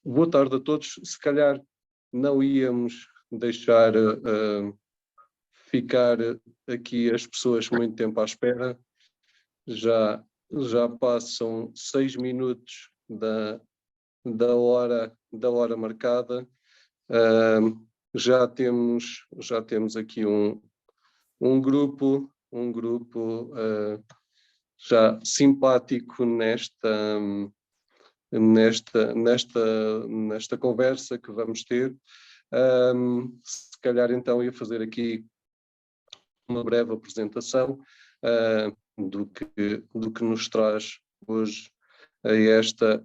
Boa tarde a todos. Se calhar não íamos deixar ficar aqui as pessoas muito tempo à espera. Já passam 6 minutos da hora marcada. Já temos aqui um grupo já simpático nesta conversa que vamos ter. Se calhar então ia fazer aqui uma breve apresentação do que nos traz hoje a esta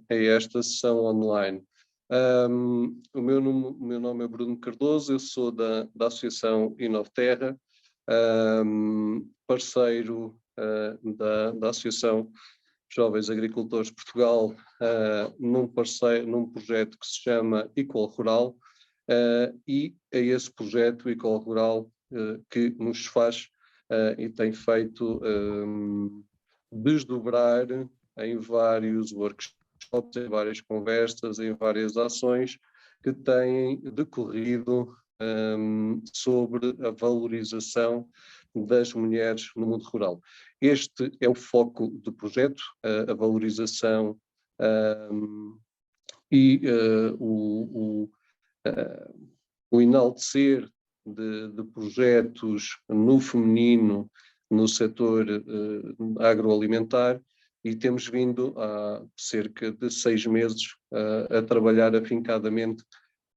sessão online. O meu nome é Bruno Cardoso, eu sou da Associação Inoterra, parceiro da Associação Jovens Agricultores de Portugal, num projeto que se chama Equal Rural, e é esse projeto Equal Rural que nos faz e tem feito desdobrar em vários workshops, em várias conversas, em várias ações que têm decorrido sobre a valorização das mulheres no mundo rural. Este é o foco do projeto, a valorização e o enaltecer de projetos no feminino, no setor agroalimentar, e temos vindo há cerca de 6 meses a trabalhar afincadamente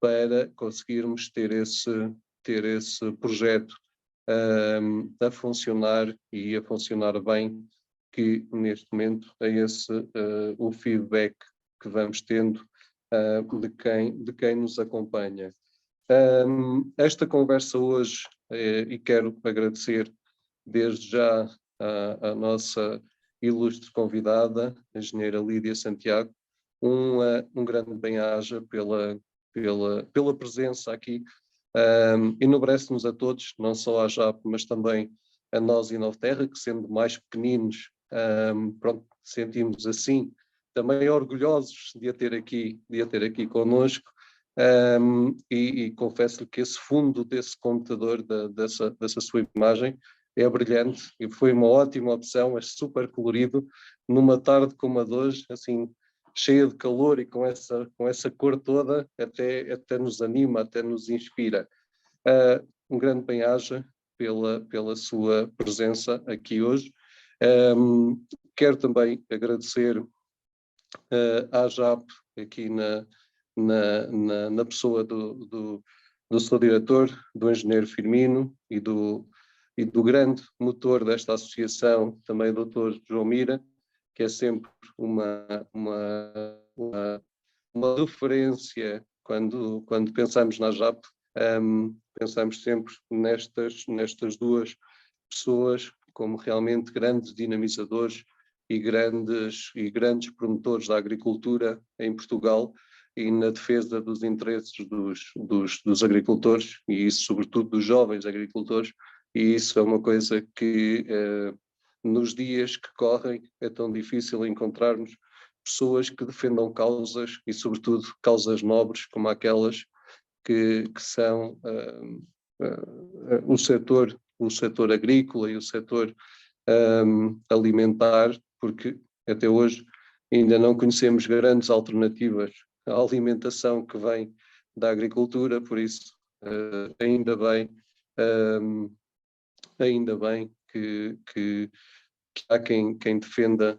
para conseguirmos ter esse projeto a funcionar e a funcionar bem, que neste momento é esse o feedback que vamos tendo de quem nos acompanha. Esta conversa hoje, e quero agradecer desde já a nossa ilustre convidada, a engenheira Lídia Santiago, um grande bem-aja pela presença aqui. Enobrece-nos a todos, não só à JAP, mas também a nós e Inoterra, que sendo mais pequeninos, sentimos assim também orgulhosos de a ter aqui connosco, e confesso-lhe que esse fundo desse computador, dessa sua imagem, é brilhante e foi uma ótima opção, é super colorido, numa tarde como a de hoje, assim, cheia de calor e com essa cor toda, até nos anima, até nos inspira. Um grande bem-aja pela sua presença aqui hoje. Quero também agradecer à JAP, aqui na pessoa do seu diretor, do engenheiro Firmino, e do grande motor desta associação, também o Dr. João Mira, que é sempre uma referência quando pensamos na JAP. Pensamos sempre nestas duas pessoas como realmente grandes dinamizadores e grandes promotores da agricultura em Portugal e na defesa dos interesses dos agricultores, e isso sobretudo dos jovens agricultores, e isso é uma coisa que nos dias que correm é tão difícil encontrarmos pessoas que defendam causas, e sobretudo causas nobres como aquelas que são o setor agrícola e o setor alimentar, porque até hoje ainda não conhecemos grandes alternativas à alimentação que vem da agricultura, por isso ainda bem que há quem defenda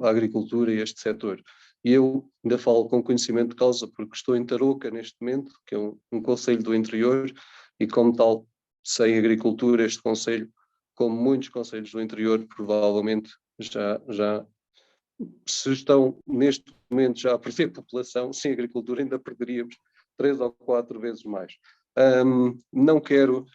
a agricultura e este setor. E eu ainda falo com conhecimento de causa, porque estou em Tarouca neste momento, que é um concelho do interior, e como tal, sem agricultura, este concelho, como muitos concelhos do interior, provavelmente já se estão neste momento já a perder população, sem agricultura ainda perderíamos 3 ou 4 vezes mais. Não quero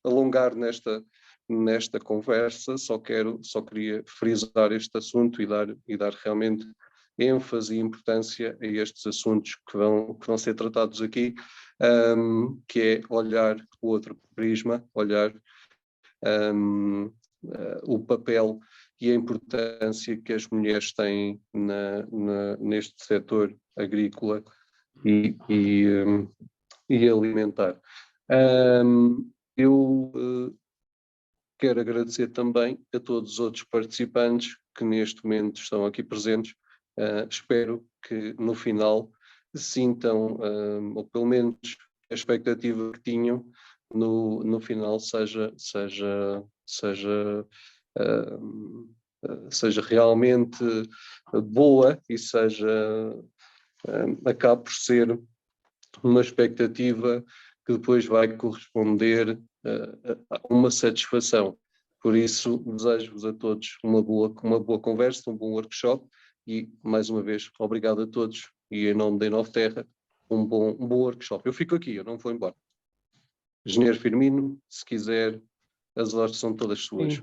alongar nesta conversa, só queria frisar este assunto e dar realmente ênfase e importância a estes assuntos que vão ser tratados aqui, que é olhar o outro prisma, olhar o papel e a importância que as mulheres têm neste setor agrícola e alimentar. Eu quero agradecer também a todos os outros participantes que neste momento estão aqui presentes. Espero que no final sintam, ou pelo menos a expectativa que tinham, no final seja realmente boa e acabe por ser uma expectativa que depois vai corresponder a uma satisfação. Por isso, desejo-vos a todos uma boa conversa, um bom workshop e, mais uma vez, obrigado a todos e, em nome da Inoterra, um bom workshop. Eu fico aqui, eu não vou embora. Engenheiro Firmino, se quiser, as ordens são todas suas. Sim.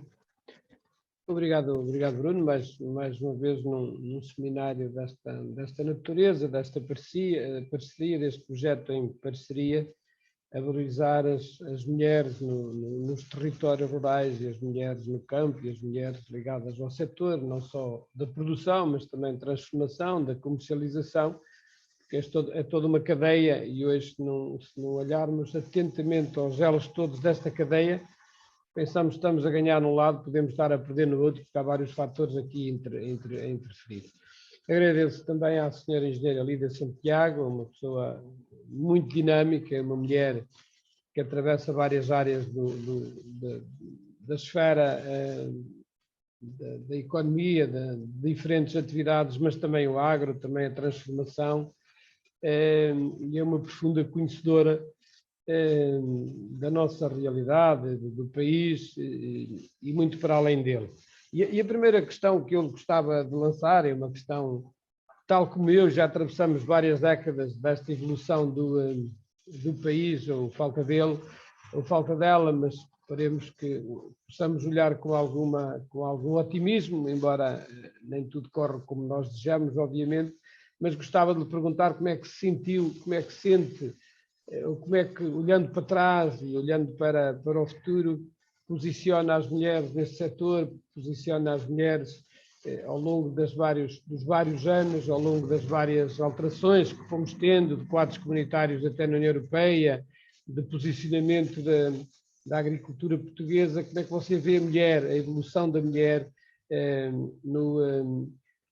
Obrigado, Bruno, mais uma vez num seminário desta natureza, desta parceria, deste projeto em parceria, a valorizar as mulheres nos territórios rurais e as mulheres no campo e as mulheres ligadas ao setor, não só da produção, mas também da transformação, da comercialização, porque é toda uma cadeia e hoje, se não olharmos atentamente aos elos todos desta cadeia, pensamos que estamos a ganhar num lado, podemos estar a perder no outro, porque há vários fatores aqui a interferir. Agradeço também à senhora engenheira Lídia Santiago, uma pessoa muito dinâmica, uma mulher que atravessa várias áreas da esfera da economia, de diferentes atividades, mas também o agro, também a transformação, e é uma profunda conhecedora da nossa realidade, do país e muito para além dele. E a primeira questão que eu gostava de lançar é uma questão, tal como eu, já atravessamos várias décadas desta evolução do país, ou falta dela, mas esperemos que possamos olhar com algum otimismo, embora nem tudo corra como nós desejamos, obviamente, mas gostava de lhe perguntar como é que se sentiu, como é que sente, como é que, olhando para trás e olhando para o futuro, posiciona as mulheres neste setor, posiciona as mulheres ao longo dos vários anos, ao longo das várias alterações que fomos tendo, de quadros comunitários até na União Europeia, de posicionamento da agricultura portuguesa. Como é que você vê a mulher, a evolução da mulher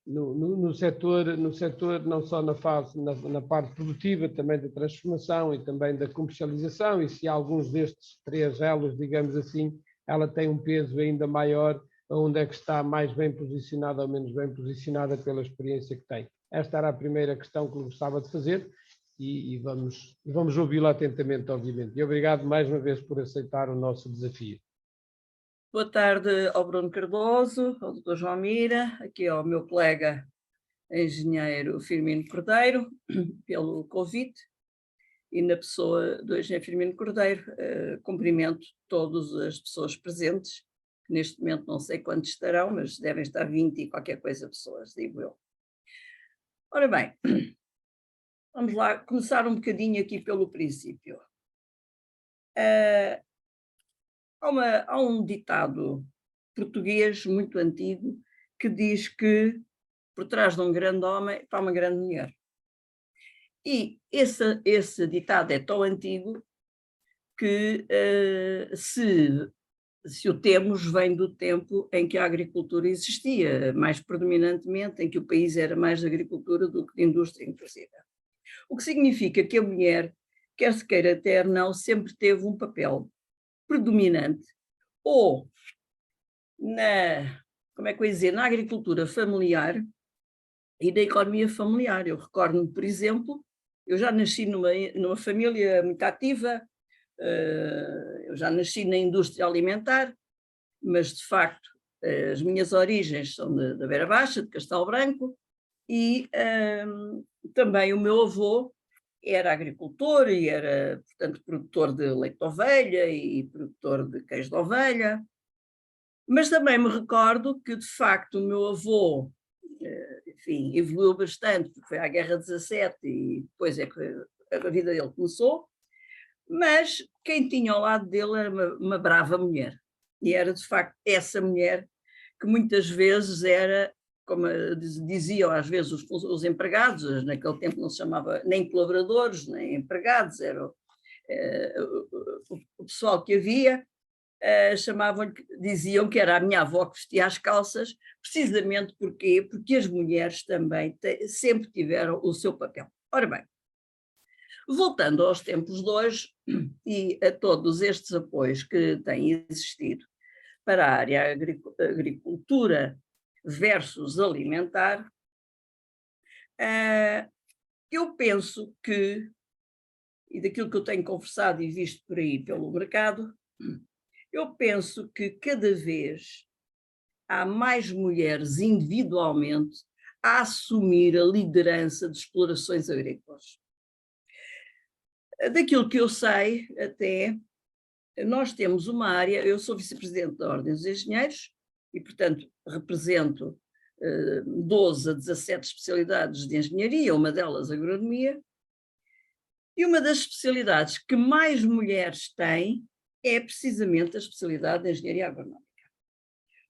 no setor, não só na parte produtiva, também da transformação e também da comercialização, e se alguns destes três elos, digamos assim, ela tem um peso ainda maior, onde é que está mais bem posicionada ou menos bem posicionada pela experiência que tem. Esta era a primeira questão que eu gostava de fazer e vamos ouvi-la atentamente, obviamente. E obrigado mais uma vez por aceitar o nosso desafio. Boa tarde ao Bruno Cardoso, ao Dr. João Mira, aqui ao meu colega engenheiro Firmino Cordeiro, pelo convite, e na pessoa do engenheiro Firmino Cordeiro, cumprimento todas as pessoas presentes, que neste momento não sei quantos estarão, mas devem estar 20 e qualquer coisa pessoas, digo eu. Ora bem, vamos lá começar um bocadinho aqui pelo princípio. Há um ditado português muito antigo que diz que por trás de um grande homem está uma grande mulher. E esse ditado é tão antigo que se o temos, vem do tempo em que a agricultura existia, mais predominantemente, em que o país era mais de agricultura do que de indústria, inclusive. O que significa que a mulher, quer se queira quer não, sempre teve um papel predominante, ou como é que eu ia dizer, na agricultura familiar e na economia familiar. Eu recordo-me, por exemplo, eu já nasci numa família muito ativa, eu já nasci na indústria alimentar, mas de facto as minhas origens são da Beira Baixa, de Castelo Branco, e também o meu avô era agricultor e era, portanto, produtor de leite de ovelha e produtor de queijo de ovelha, mas também me recordo que, de facto, o meu avô, enfim, evoluiu bastante, porque foi à Guerra 17 e depois é que a vida dele começou, mas quem tinha ao lado dele era uma brava mulher, e era, de facto, essa mulher que muitas vezes era, como diziam às vezes os empregados, naquele tempo não se chamava nem colaboradores, nem empregados, era o pessoal que havia, diziam que era a minha avó que vestia as calças, precisamente porque as mulheres também sempre tiveram o seu papel. Ora bem, voltando aos tempos de hoje e a todos estes apoios que têm existido para a área agricultura versus alimentar, eu penso que, e daquilo que eu tenho conversado e visto por aí pelo mercado, eu penso que cada vez há mais mulheres individualmente a assumir a liderança de explorações agrícolas. Daquilo que eu sei, até, nós temos uma área, eu sou vice-presidente da Ordem dos Engenheiros e, portanto, represento 12 a 17 especialidades de engenharia, uma delas agronomia, e uma das especialidades que mais mulheres têm é precisamente a especialidade de engenharia agronómica.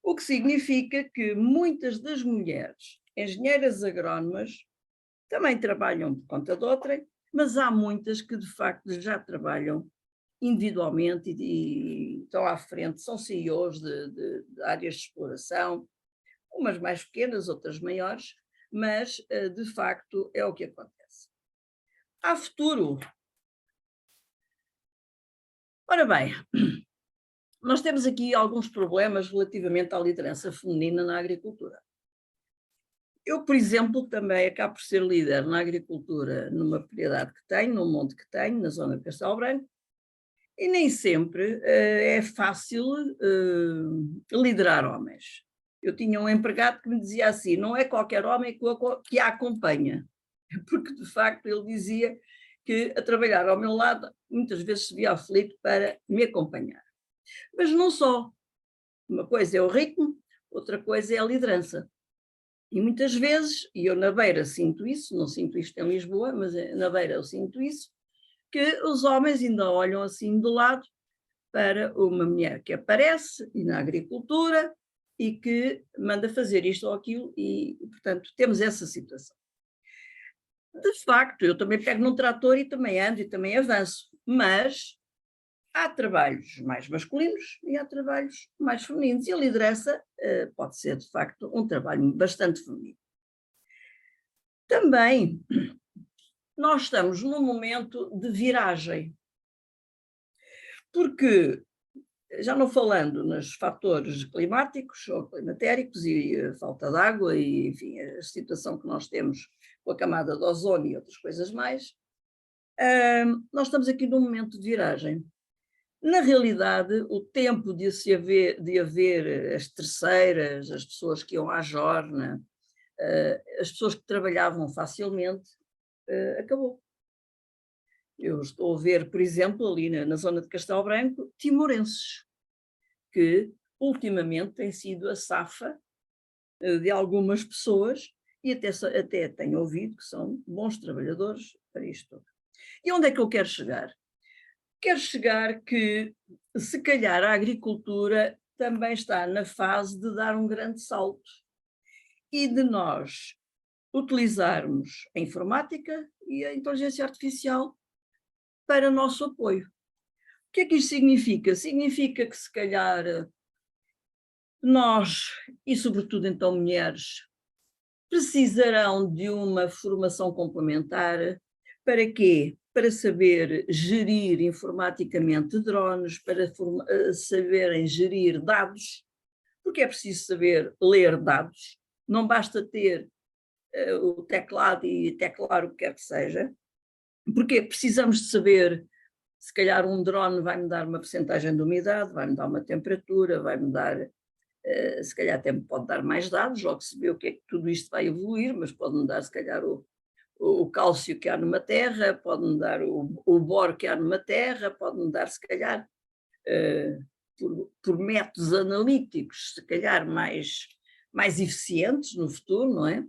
O que significa que muitas das mulheres engenheiras agrónomas também trabalham por conta de outrem, mas há muitas que de facto já trabalham individualmente e estão à frente, são CEOs de áreas de exploração, umas mais pequenas, outras maiores, mas de facto é o que acontece. Há futuro. Ora bem, nós temos aqui alguns problemas relativamente à liderança feminina na agricultura. Eu, por exemplo, também acabo por ser líder na agricultura numa propriedade que tenho, num monte que tenho, na zona de Castelo Branco, e nem sempre é fácil liderar homens. Eu tinha um empregado que me dizia assim, não é qualquer homem que a acompanha, porque de facto ele dizia que a trabalhar ao meu lado muitas vezes se via aflito para me acompanhar. Mas não só. Uma coisa é o ritmo, outra coisa é a liderança. E muitas vezes, e eu na Beira sinto isso, não sinto isto em Lisboa, mas na Beira eu sinto isso, que os homens ainda olham assim de lado para uma mulher que aparece e na agricultura e que manda fazer isto ou aquilo e, portanto, temos essa situação. De facto, eu também pego num trator e também ando e também avanço, mas há trabalhos mais masculinos e há trabalhos mais femininos e a liderança pode ser, de facto, um trabalho bastante feminino. Também nós estamos num momento de viragem, porque, já não falando nos fatores climáticos ou climatéricos e a falta de água e, enfim, a situação que nós temos com a camada de ozónio e outras coisas mais, nós estamos aqui num momento de viragem. Na realidade, o tempo de haver as terceiras, as pessoas que iam à jorna, as pessoas que trabalhavam facilmente, acabou. Eu estou a ver, por exemplo, ali na zona de Castelo Branco, timorenses, que ultimamente tem sido a safa de algumas pessoas e até tenho ouvido que são bons trabalhadores para isto. E onde é que eu quero chegar? Quero chegar que, se calhar, a agricultura também está na fase de dar um grande salto e de nós utilizarmos a informática e a inteligência artificial para nosso apoio. O que é que isto significa? Significa que, se calhar, nós, e sobretudo então mulheres, precisarão de uma formação complementar. Para quê? Para saber gerir informaticamente drones, para saberem gerir dados, porque é preciso saber ler dados, não basta ter o teclado e teclar o que quer que seja, porque precisamos de saber, se calhar um drone vai-me dar uma percentagem de umidade, vai-me dar uma temperatura, vai-me dar, se calhar até me pode dar mais dados, logo se vê o que é que tudo isto vai evoluir, mas pode-me dar se calhar o cálcio que há numa terra, pode-me dar o boro que há numa terra, pode-me dar se calhar, por métodos analíticos, se calhar mais eficientes no futuro, não é?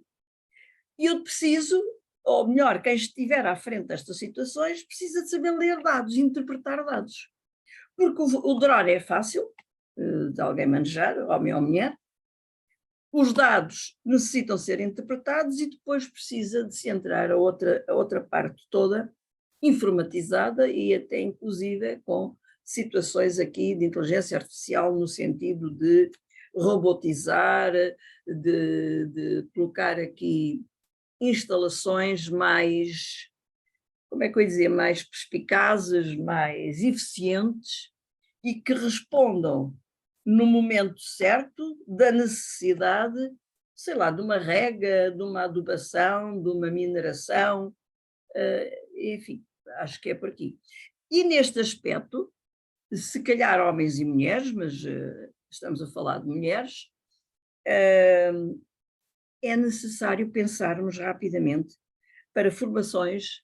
E eu preciso, ou melhor, quem estiver à frente destas situações, precisa de saber ler dados, interpretar dados. Porque o drone é fácil de alguém manejar, homem ou mulher, Os dados necessitam ser interpretados e depois precisa de se entrar a outra parte toda informatizada e até inclusive com situações aqui de inteligência artificial no sentido de robotizar, de colocar aqui instalações mais, como é que eu ia dizer, mais perspicazes, mais eficientes e que respondam no momento certo da necessidade, sei lá, de uma rega, de uma adubação, de uma mineração, enfim, acho que é por aqui. E neste aspecto, se calhar homens e mulheres, mas estamos a falar de mulheres, é necessário pensarmos rapidamente para formações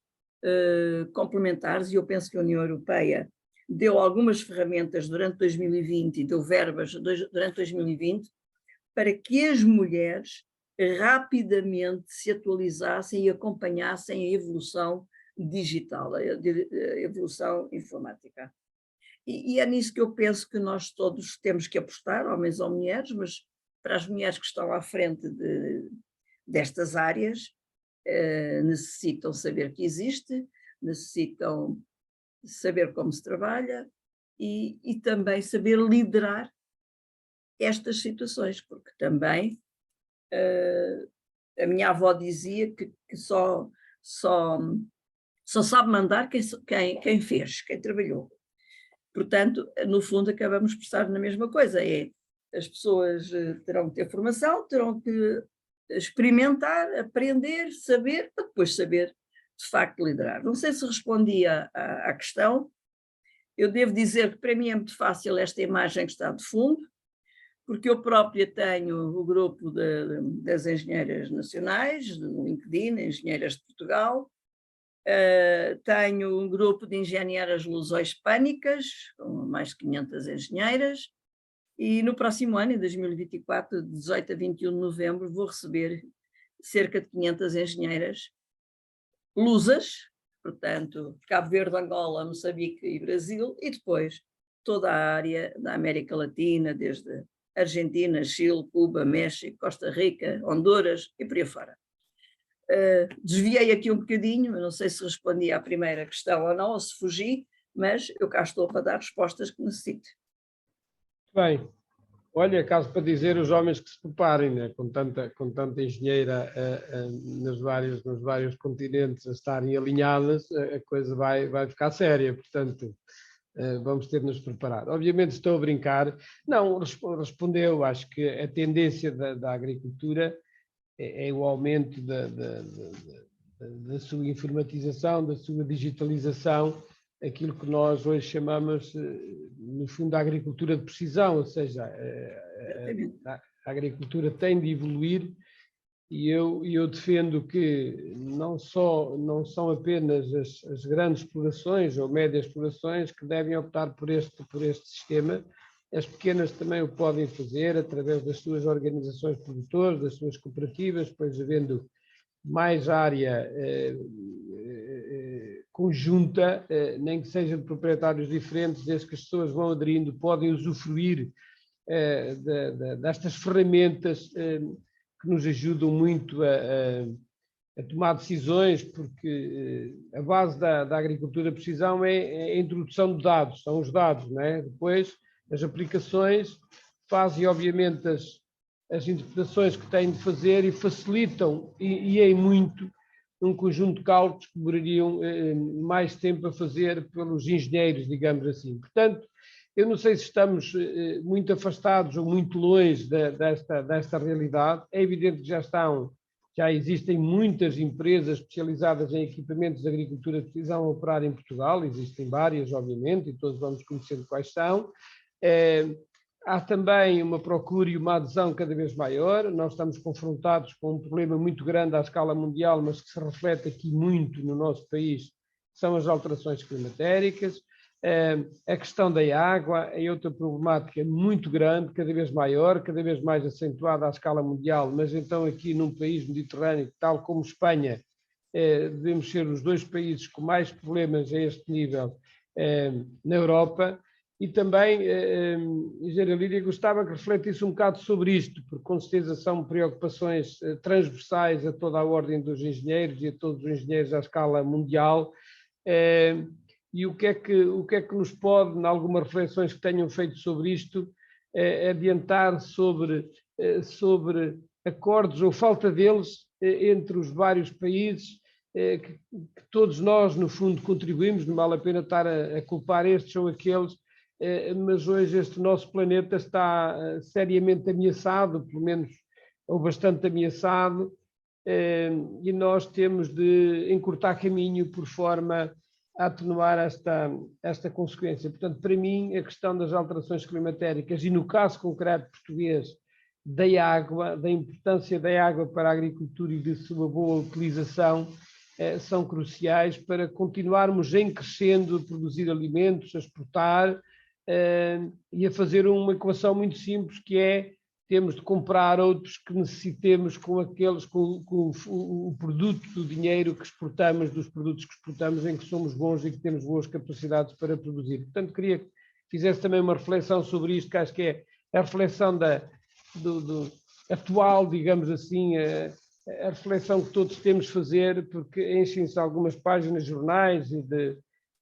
complementares, e eu penso que a União Europeia deu algumas ferramentas durante 2020 e deu verbas durante 2020 para que as mulheres rapidamente se atualizassem e acompanhassem a evolução digital, a evolução informática. E é nisso que eu penso que nós todos temos que apostar, homens ou mulheres, mas para as mulheres que estão à frente destas áreas, necessitam saber que existe, necessitam saber como se trabalha e também saber liderar estas situações, porque também a minha avó dizia que só sabe mandar quem fez, quem trabalhou. Portanto, no fundo, acabamos por estar na mesma coisa, as pessoas terão que ter formação, terão que experimentar, aprender, saber, para depois saber, de facto, liderar. Não sei se respondi à questão. Eu devo dizer que para mim é muito fácil esta imagem que está de fundo, porque eu própria tenho o grupo das engenheiras nacionais, no LinkedIn, Engenheiras de Portugal, tenho um grupo de engenheiras luso-hispânicas, com mais de 500 engenheiras, e no próximo ano, em 2024, de 18 a 21 de novembro, vou receber cerca de 500 engenheiras lusas, portanto, Cabo Verde, Angola, Moçambique e Brasil, e depois toda a área da América Latina, desde Argentina, Chile, Cuba, México, Costa Rica, Honduras e por aí fora. Desviei aqui um bocadinho, não sei se respondi à primeira questão ou não, ou se fugi, mas eu cá estou para dar respostas que necessite. Bem, olha, caso para dizer os homens que se preparem, né? com tanta engenheira nos vários continentes a estarem alinhadas, a coisa vai ficar séria, portanto vamos ter de nos preparar. Obviamente estou a brincar, não, respondeu, acho que a tendência da agricultura é o aumento da sua informatização, da sua digitalização, aquilo que nós hoje chamamos, no fundo, a agricultura de precisão, ou seja, a agricultura tem de evoluir e eu defendo que não são apenas as grandes explorações ou médias explorações que devem optar por este sistema. As pequenas também o podem fazer através das suas organizações produtoras, das suas cooperativas, depois havendo mais área conjunta, nem que seja de proprietários diferentes, desde que as pessoas vão aderindo, podem usufruir destas ferramentas que nos ajudam muito a tomar decisões, porque a base da agricultura de precisão é a introdução de dados, são os dados, não é? Depois as aplicações fazem, obviamente, as interpretações que têm de fazer e facilitam, e em muito, um conjunto de cálculos que demorariam mais tempo a fazer pelos engenheiros, digamos assim. Portanto, eu não sei se estamos muito afastados ou muito longe desta realidade. É evidente que já existem muitas empresas especializadas em equipamentos de agricultura de precisão a operar em Portugal, existem várias, obviamente, e todos vamos conhecendo quais são. Há também uma procura e uma adesão cada vez maior. Nós estamos confrontados com um problema muito grande à escala mundial, mas que se reflete aqui muito no nosso país, são as alterações climatéricas. A questão da água é outra problemática muito grande, cada vez maior, cada vez mais acentuada à escala mundial, mas então aqui num país mediterrâneo, tal como Espanha, devemos ser os dois países com mais problemas a este nível na Europa. E também, Engenheira Lídia, gostava que refletisse um bocado sobre isto, porque com certeza são preocupações transversais a toda a ordem dos engenheiros e a todos os engenheiros à escala mundial. E o que é que nos pode, em algumas reflexões que tenham feito sobre isto, adiantar sobre acordos ou falta deles entre os vários países, que todos nós, no fundo, contribuímos, não vale a pena estar a culpar estes ou aqueles, mas hoje este nosso planeta está seriamente ameaçado, pelo menos, ou bastante ameaçado, e nós temos de encurtar caminho por forma a atenuar esta consequência. Portanto, para mim, a questão das alterações climatéricas, e no caso concreto português, da água, da importância da água para a agricultura e de sua boa utilização, são cruciais para continuarmos em crescendo, a produzir alimentos, a exportar, e a fazer uma equação muito simples, que é: temos de comprar outros que necessitemos com o produto do dinheiro que exportamos, dos produtos que exportamos, em que somos bons e que temos boas capacidades para produzir. Portanto, queria que fizesse também uma reflexão sobre isto, que acho que é a reflexão do atual, digamos assim, a reflexão que todos temos de fazer, porque enchem-se algumas páginas de jornais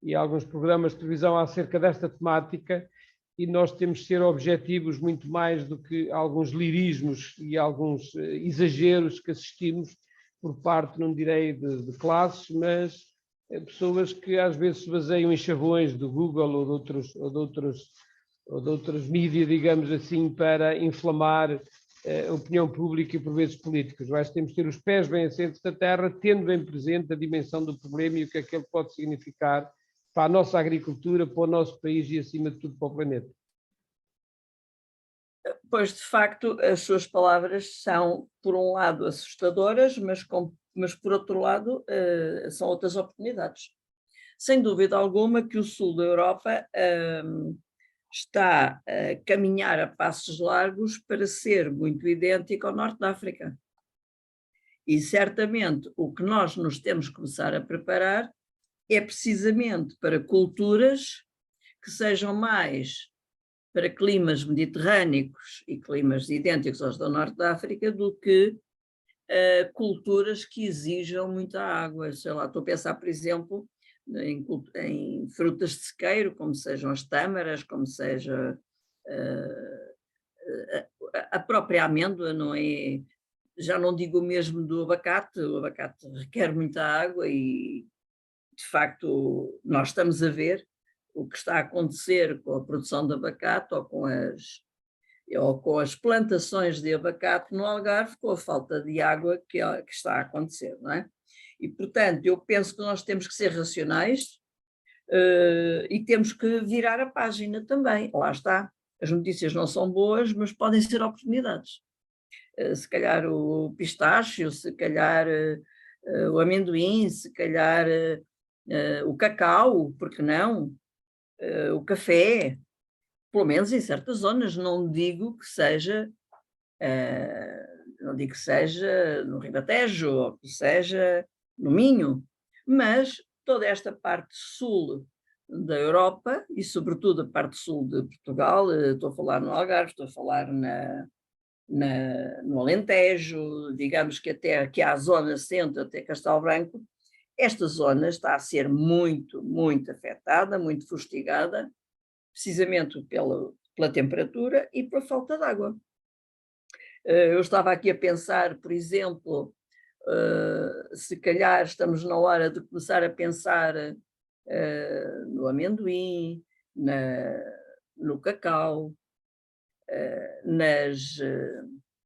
e alguns programas de televisão acerca desta temática, e nós temos de ser objetivos muito mais do que alguns lirismos e alguns exageros que assistimos por parte, não direi de classes, mas pessoas que às vezes se baseiam em chavões do Google ou de outras mídias, digamos assim, para inflamar a opinião pública e por vezes políticos. Eu acho que temos de ter os pés bem assentos da terra, tendo bem presente a dimensão do problema e o que é que ele pode significar para a nossa agricultura, para o nosso país e, acima de tudo, para o planeta. Pois, de facto, as suas palavras são, por um lado, assustadoras, mas por outro lado, são outras oportunidades. Sem dúvida alguma que o sul da Europa está a caminhar a passos largos para ser muito idêntico ao norte da África. E certamente o que nós nos temos que começar a preparar é precisamente para culturas que sejam mais para climas mediterrâneos e climas idênticos aos do norte da África do que culturas que exijam muita água. Sei lá, estou a pensar, por exemplo, em frutas de sequeiro, como sejam as tâmaras, como seja a própria amêndoa, não é? Já não digo o mesmo do abacate, o abacate requer muita água e, de facto, nós estamos a ver o que está a acontecer com a produção de abacate ou com as plantações de abacate no Algarve, com a falta de água que está a acontecer, não é? E, portanto, eu penso que nós temos que ser racionais e temos que virar a página também. Lá está, as notícias não são boas, mas podem ser oportunidades. Se calhar o pistácio, se calhar o amendoim, se calhar o cacau, porque não? O café, pelo menos em certas zonas, não digo que seja no Ribatejo ou que seja no Minho, mas toda esta parte sul da Europa e sobretudo a parte sul de Portugal, estou a falar no Algarve, estou a falar no Alentejo, digamos que até aqui à zona centro, até Castelo Branco, esta zona está a ser muito, muito afetada, muito fustigada, precisamente pela temperatura e pela falta de água. Eu estava aqui a pensar, por exemplo, se calhar estamos na hora de começar a pensar no amendoim, no cacau,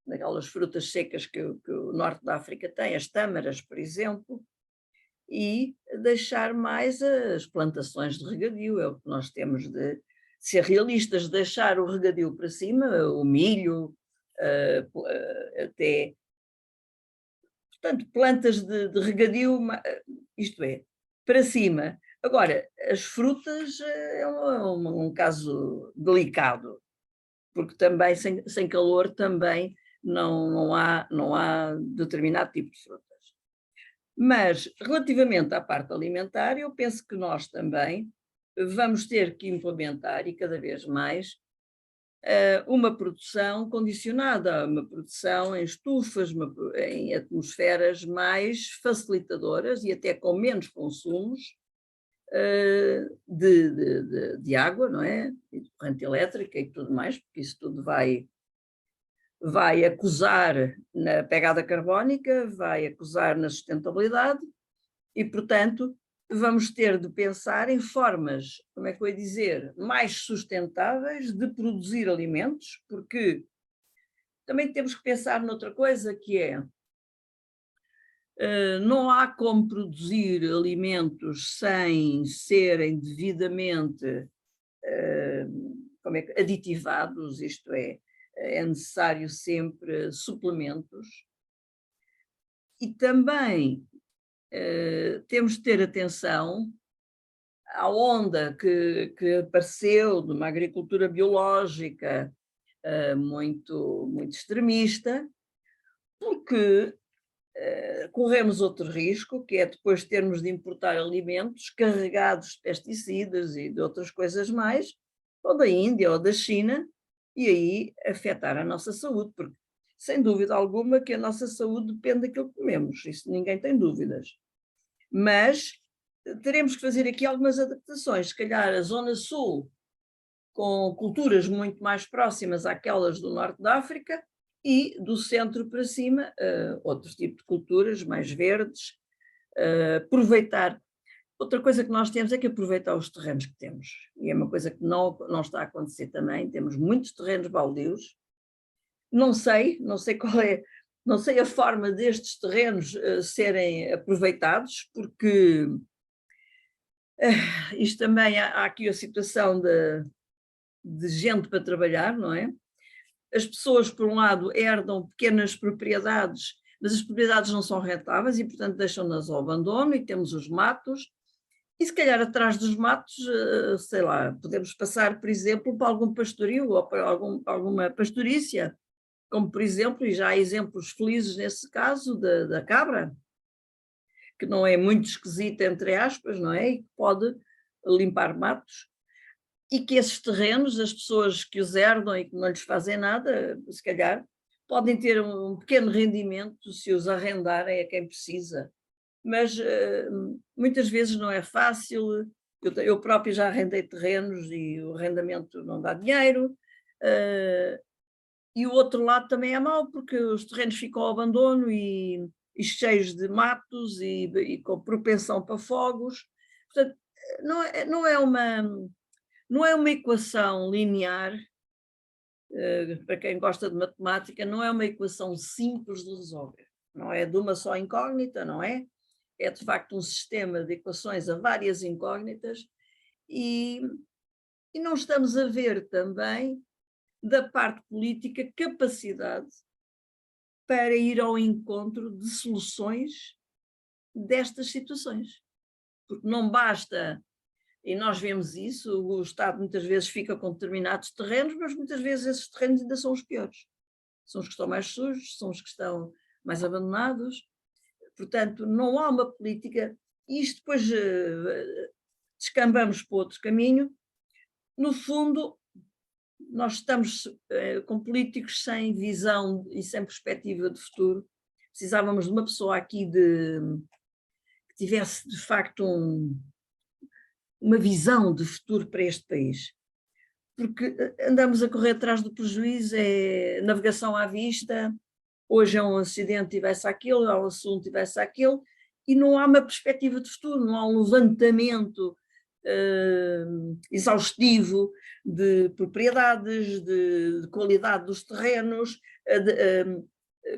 naquelas frutas secas que o norte da África tem, as tâmaras, por exemplo, e deixar mais as plantações de regadio. É o que nós temos de ser realistas, deixar o regadio para cima, o milho, até, portanto, plantas de regadio, isto é, para cima. Agora, as frutas é um caso delicado, porque também sem calor também não há determinado tipo de frutas. Mas, relativamente à parte alimentar, eu penso que nós também vamos ter que implementar, e cada vez mais, uma produção condicionada, uma produção em estufas, em atmosferas mais facilitadoras e até com menos consumos de água, não é? E de corrente elétrica e tudo mais, porque isso tudo vai acusar na pegada carbónica, vai acusar na sustentabilidade e, portanto, vamos ter de pensar em formas, como é que eu ia dizer, mais sustentáveis de produzir alimentos, porque também temos que pensar noutra coisa que é, não há como produzir alimentos sem serem devidamente aditivados, isto é necessário sempre suplementos. E também temos de ter atenção à onda que apareceu de uma agricultura biológica muito, muito extremista, porque corremos outro risco, que é depois termos de importar alimentos carregados de pesticidas e de outras coisas mais, ou da Índia ou da China, e aí afetar a nossa saúde, porque sem dúvida alguma que a nossa saúde depende daquilo que comemos, isso ninguém tem dúvidas. Mas teremos que fazer aqui algumas adaptações, se calhar a Zona Sul, com culturas muito mais próximas àquelas do Norte da África, e do centro para cima, outro tipo de culturas mais verdes, aproveitar. Outra coisa que nós temos é que aproveitar os terrenos que temos, e é uma coisa que não está a acontecer também, temos muitos terrenos baldios, não sei qual é, não sei a forma destes terrenos serem aproveitados, porque isto também há aqui a situação de gente para trabalhar, não é? As pessoas, por um lado, herdam pequenas propriedades, mas as propriedades não são rentáveis e, portanto, deixam-nas ao abandono, e temos os matos, e se calhar atrás dos matos, sei lá, podemos passar, por exemplo, para algum pastoril ou para alguma pastorícia, como, por exemplo, e já há exemplos felizes nesse caso, da cabra, que não é muito esquisita, entre aspas, não é? E que pode limpar matos. E que esses terrenos, as pessoas que os herdam e que não lhes fazem nada, se calhar, podem ter um pequeno rendimento se os arrendarem a quem precisa. Mas muitas vezes não é fácil, eu própria já arrendei terrenos e o arrendamento não dá dinheiro, e o outro lado também é mau, porque os terrenos ficam ao abandono e cheios de matos e com propensão para fogos. Portanto, não é uma equação linear, para quem gosta de matemática, não é uma equação simples de resolver. Não é de uma só incógnita, não é? É de facto um sistema de equações a várias incógnitas e não estamos a ver também, da parte política, capacidade para ir ao encontro de soluções destas situações. Porque não basta. E nós vemos isso, o Estado muitas vezes fica com determinados terrenos, mas muitas vezes esses terrenos ainda são os piores. São os que estão mais sujos, são os que estão mais abandonados. Portanto, não há uma política, e isto depois descambamos para outro caminho. No fundo, nós estamos com políticos sem visão e sem perspectiva de futuro. Precisávamos de uma pessoa aqui que tivesse, de facto, uma visão de futuro para este país, porque andamos a correr atrás do prejuízo, é navegação à vista, hoje é um acidente e vai-se àquilo, há um assunto e vai-se àquilo, e não há uma perspectiva de futuro, não há um levantamento exaustivo de propriedades, de qualidade dos terrenos,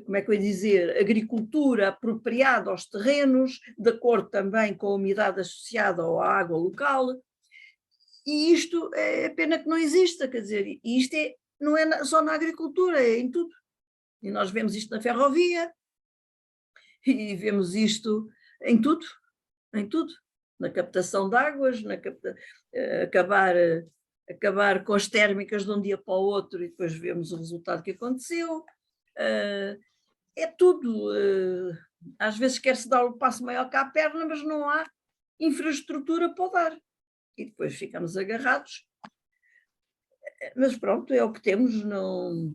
como é que eu ia dizer, agricultura apropriada aos terrenos, de acordo também com a umidade associada à água local, e isto é pena que não exista, quer dizer, isto não é só na agricultura, é em tudo. E nós vemos isto na ferrovia, e vemos isto em tudo, na captação de águas, acabar com as térmicas de um dia para o outro e depois vemos o resultado que aconteceu. É tudo. Às vezes quer-se dar um passo maior que a perna, mas não há infraestrutura para o dar. e depois ficamos agarrados. Mas pronto, é o que temos, não...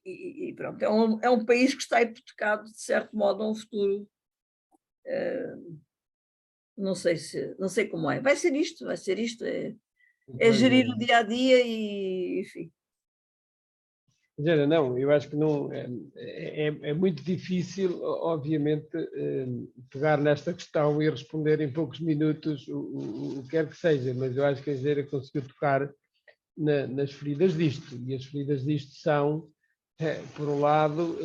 E pronto, é um país que está hipotecado, de certo modo, a um futuro. Não sei como é. Vai ser isto, é gerir o dia a dia e, enfim. Não, eu acho que não é muito difícil, obviamente, pegar nesta questão e responder em poucos minutos o que quer que seja, mas eu acho que a Geira conseguiu tocar nas feridas disto, e as feridas disto são, por um lado,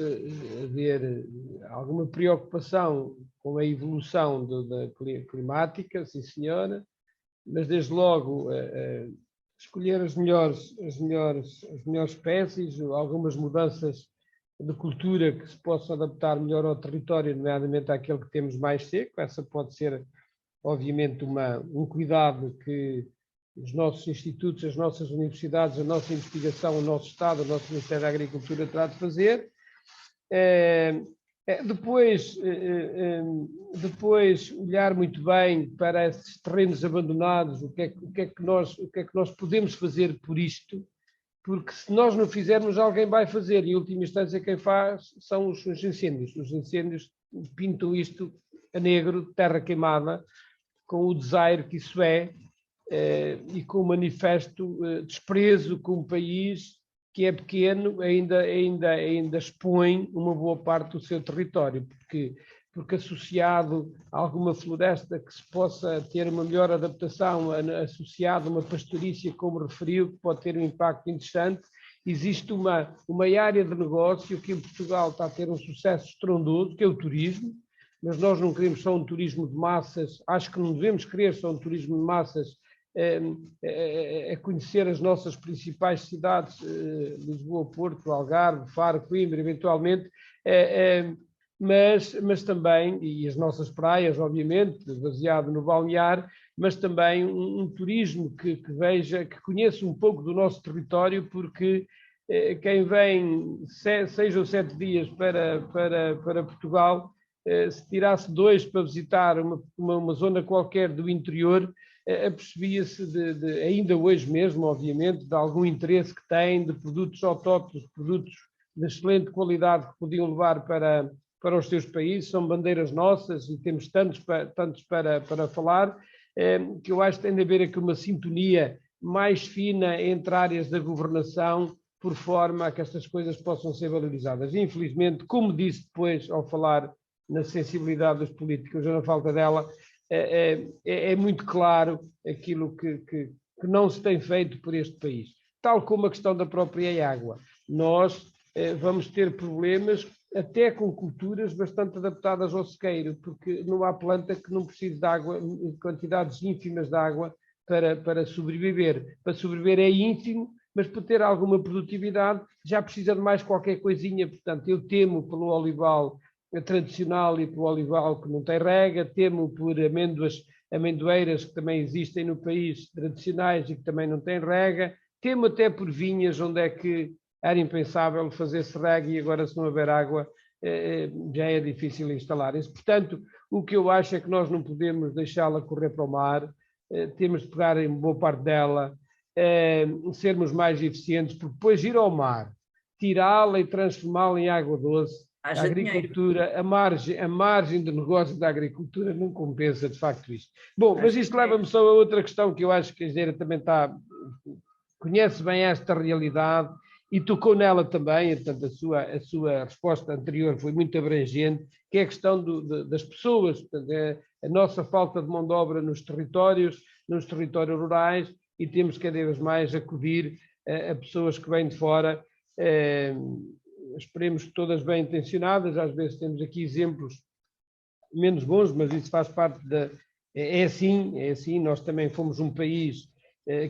haver alguma preocupação com a evolução da climática, sim senhora, mas desde logo escolher as melhores espécies, algumas mudanças de cultura que se possam adaptar melhor ao território, nomeadamente àquele que temos mais seco. Essa pode ser, obviamente, um cuidado que os nossos institutos, as nossas universidades, a nossa investigação, o nosso Estado, o nosso Ministério da Agricultura terá de fazer. Depois olhar muito bem para esses terrenos abandonados, o que é que nós podemos fazer por isto, porque se nós não fizermos, alguém vai fazer, e em última instância quem faz são os incêndios. Os incêndios pintam isto a negro, terra queimada, com o desaire que isso é, e com o manifesto desprezo com um país que é pequeno, ainda expõe uma boa parte do seu território, porque associado a alguma floresta que se possa ter uma melhor adaptação, associado a uma pastorícia, como referiu, que pode ter um impacto interessante, existe uma área de negócio que em Portugal está a ter um sucesso estrondoso, que é o turismo, mas nós não queremos só um turismo de massas, acho que não devemos querer só um turismo de massas, a conhecer as nossas principais cidades, Lisboa, Porto, Algarve, Faro, Coimbra, eventualmente, mas também, e as nossas praias, obviamente, baseado no balnear, mas também um turismo que veja, que conheça um pouco do nosso território, porque quem vem 6 ou 7 dias para Portugal, se tirasse 2 para visitar uma zona qualquer do interior, apercebia-se ainda hoje mesmo, obviamente, de algum interesse que tem, de produtos autóctonos, produtos de excelente qualidade que podiam levar para os seus países, são bandeiras nossas e temos tantos para falar, que eu acho que tem de haver aqui uma sintonia mais fina entre áreas da governação, por forma a que estas coisas possam ser valorizadas. Infelizmente, como disse depois, ao falar na sensibilidade dos políticos, ou na falta dela, é muito claro aquilo que não se tem feito por este país. Tal como a questão da própria água. Nós vamos ter problemas até com culturas bastante adaptadas ao sequeiro, porque não há planta que não precise de água, quantidades ínfimas de água para sobreviver. Para sobreviver é ínfimo, mas para ter alguma produtividade já precisa de mais qualquer coisinha. Portanto, eu temo pelo olival tradicional e pelo olival que não tem rega, temo por amendoeiras que também existem no país, tradicionais e que também não têm rega, temo até por vinhas onde é que era impensável fazer-se rega e agora, se não houver água, já é difícil instalar isso. Portanto, o que eu acho é que nós não podemos deixá-la correr para o mar, temos de pegar em boa parte dela, sermos mais eficientes, porque depois ir ao mar, tirá-la e transformá-la em água doce, a agricultura, a margem de negócio da agricultura não compensa de facto isto. Bom, mas isto leva-me só a outra questão que eu acho que a Geira também conhece bem esta realidade e tocou nela também, portanto a sua resposta anterior foi muito abrangente, que é a questão das pessoas, portanto, a nossa falta de mão de obra nos territórios rurais, e temos cada vez mais acudir a pessoas que vêm de fora, esperemos que todas bem intencionadas, às vezes temos aqui exemplos menos bons, mas isso faz parte é assim, nós também fomos um país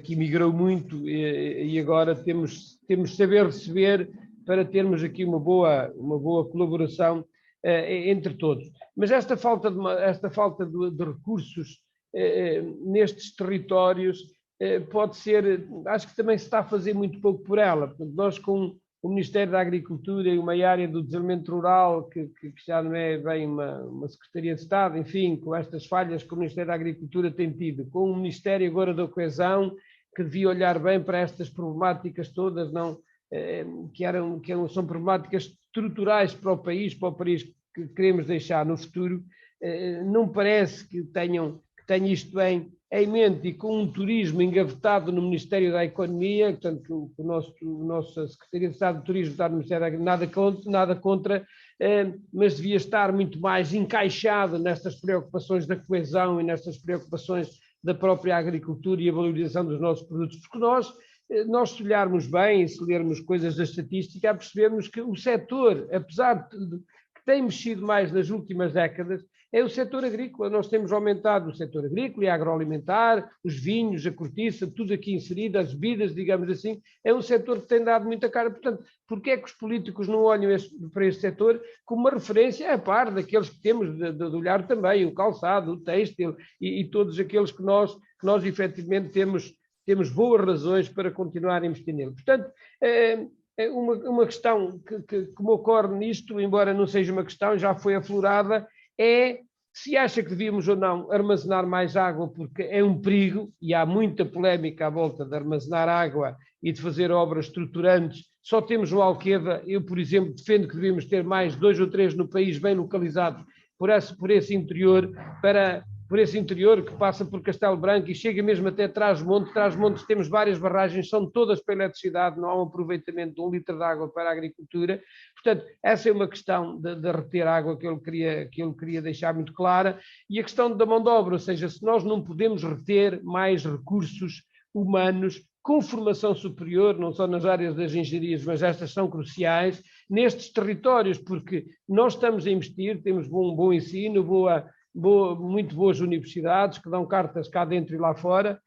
que emigrou muito e agora temos de saber receber para termos aqui uma boa colaboração entre todos. Mas esta falta de recursos nestes territórios pode ser, acho que também se está a fazer muito pouco por ela. Portanto, nós com o Ministério da Agricultura e uma área do desenvolvimento rural que já não é bem uma Secretaria de Estado, enfim, com estas falhas que o Ministério da Agricultura tem tido, com o Ministério agora da Coesão, que devia olhar bem para estas problemáticas todas, não, são problemáticas estruturais para o país que queremos deixar no futuro. Não parece que tenham isto em mente, e com um turismo engavetado no Ministério da Economia, portanto, nossa Secretaria de Estado do Turismo está no Ministério da Economia, nada contra, mas devia estar muito mais encaixado nestas preocupações da coesão e nestas preocupações da própria agricultura e a valorização dos nossos produtos, porque nós se olharmos bem e se lermos coisas da estatística, percebemos que o setor, apesar de que tem mexido mais nas últimas décadas, é o setor agrícola. Nós temos aumentado o setor agrícola e agroalimentar, os vinhos, a cortiça, tudo aqui inserido, as bebidas, digamos assim, é um setor que tem dado muita cara. Portanto, porquê é que os políticos não olham para este setor como uma referência a par daqueles que temos de olhar também, o calçado, o têxtil e todos aqueles que nós efetivamente temos boas razões para continuar a investir nele. Portanto, uma questão que me ocorre nisto, embora não seja uma questão, já foi aflorada, é se acha que devíamos ou não armazenar mais água, porque é um perigo, e há muita polémica à volta de armazenar água e de fazer obras estruturantes. Só temos o Alqueva. Eu, por exemplo, defendo que devíamos ter mais 2 ou 3 no país, bem localizados, por esse interior, por esse interior que passa por Castelo Branco e chega mesmo até Trás-os-Montes. Trás-os-Montes temos várias barragens, são todas para a eletricidade, não há um aproveitamento de 1 litro de água para a agricultura. Portanto, essa é uma questão de reter água que ele queria deixar muito clara. E a questão da mão de obra, ou seja, se nós não podemos reter mais recursos humanos com formação superior, não só nas áreas das engenharias, mas estas são cruciais, nestes territórios, porque nós estamos a investir, temos um bom ensino, muito boas universidades que dão cartas cá dentro e lá fora,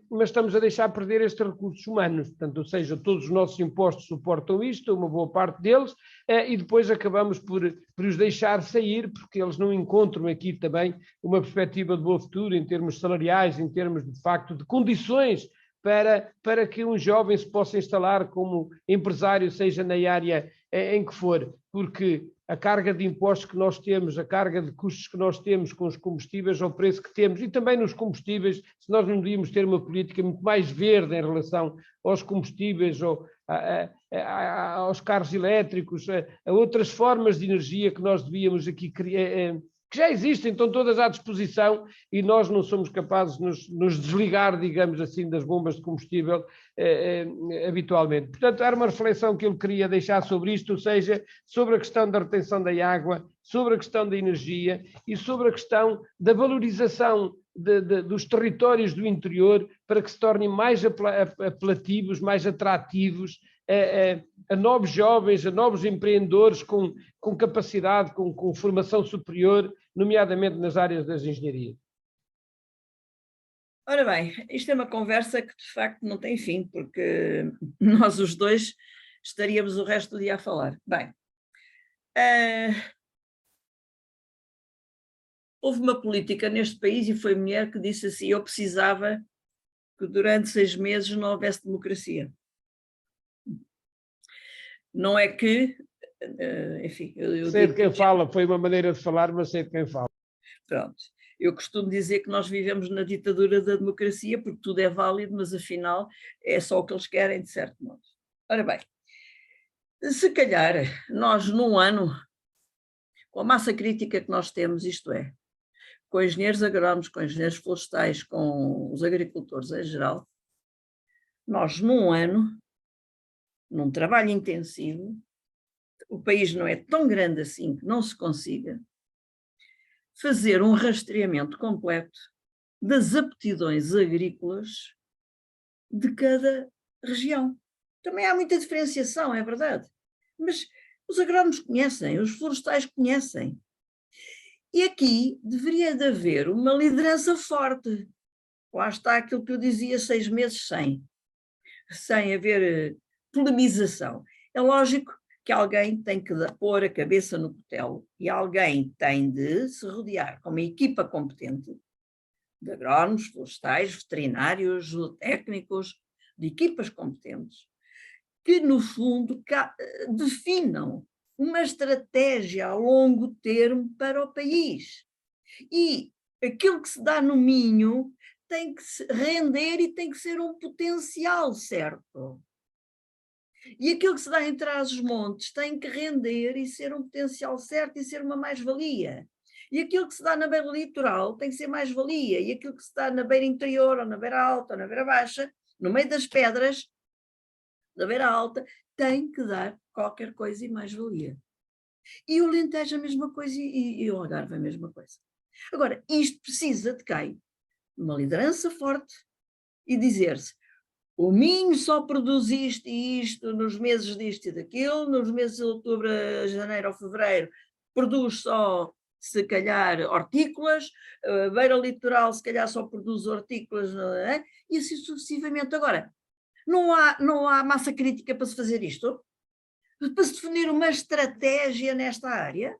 mas estamos a deixar perder estes recursos humanos. Portanto, ou seja, todos os nossos impostos suportam isto, uma boa parte deles, e depois acabamos por os deixar sair, porque eles não encontram aqui também uma perspectiva de bom futuro em termos salariais, em termos de facto de condições para que um jovem se possa instalar como empresário, seja na área em que for, porque a carga de impostos que nós temos, a carga de custos que nós temos com os combustíveis, ao preço que temos, e também nos combustíveis, se nós não devíamos ter uma política muito mais verde em relação aos combustíveis, aos carros elétricos, a outras formas de energia que nós devíamos aqui criar, que já existem, estão todas à disposição, e nós não somos capazes de nos desligar, digamos assim, das bombas de combustível habitualmente. Portanto, era uma reflexão que eu queria deixar sobre isto, ou seja, sobre a questão da retenção da água, sobre a questão da energia e sobre a questão da valorização dos territórios do interior para que se tornem mais apelativos, mais atrativos a novos jovens, a novos empreendedores com capacidade, com formação superior, nomeadamente nas áreas das engenharias. Ora bem, isto é uma conversa que de facto não tem fim, porque nós os dois estaríamos o resto do dia a falar. Bem, houve uma política neste país e foi mulher que disse assim: eu precisava que durante 6 meses não houvesse democracia. Não é que, enfim... Eu sei de quem fala, foi uma maneira de falar, mas sei de quem fala. Pronto. Eu costumo dizer que nós vivemos na ditadura da democracia, porque tudo é válido, mas afinal é só o que eles querem, de certo modo. Ora bem, se calhar nós num ano, com a massa crítica que nós temos, isto é, com engenheiros agrónomos, com engenheiros florestais, com os agricultores em geral, nós num ano, num trabalho intensivo, o país não é tão grande assim que não se consiga fazer um rastreamento completo das aptidões agrícolas de cada região. Também há muita diferenciação, é verdade, mas os agrónomos conhecem, os florestais conhecem. E aqui deveria de haver uma liderança forte. Lá está aquilo que eu dizia, 6 meses sem haver polemização. É lógico que alguém tem que pôr a cabeça no cutelo e alguém tem de se rodear com uma equipa competente de agrónomos, florestais, veterinários, técnicos, de equipas competentes, que, no fundo, definam uma estratégia a longo termo para o país. E aquilo que se dá no Minho tem que se render e tem que ser um potencial certo. E aquilo que se dá em Trás-os-Montes tem que render e ser um potencial certo e ser uma mais-valia. E aquilo que se dá na beira litoral tem que ser mais-valia. E aquilo que se dá na beira interior, ou na beira alta, ou na beira baixa, no meio das pedras, na beira alta, tem que dar qualquer coisa e mais-valia. E o Alentejo a mesma coisa e o Algarve a mesma coisa. Agora, isto precisa de quem? Uma liderança forte e dizer-se: o Minho só produz isto e isto nos meses disto e daquilo, nos meses de outubro a janeiro ou fevereiro produz só, se calhar, hortícolas, a beira litoral se calhar só produz hortícolas, não é? E assim sucessivamente. Agora, não há massa crítica para se fazer isto? Para se definir uma estratégia nesta área?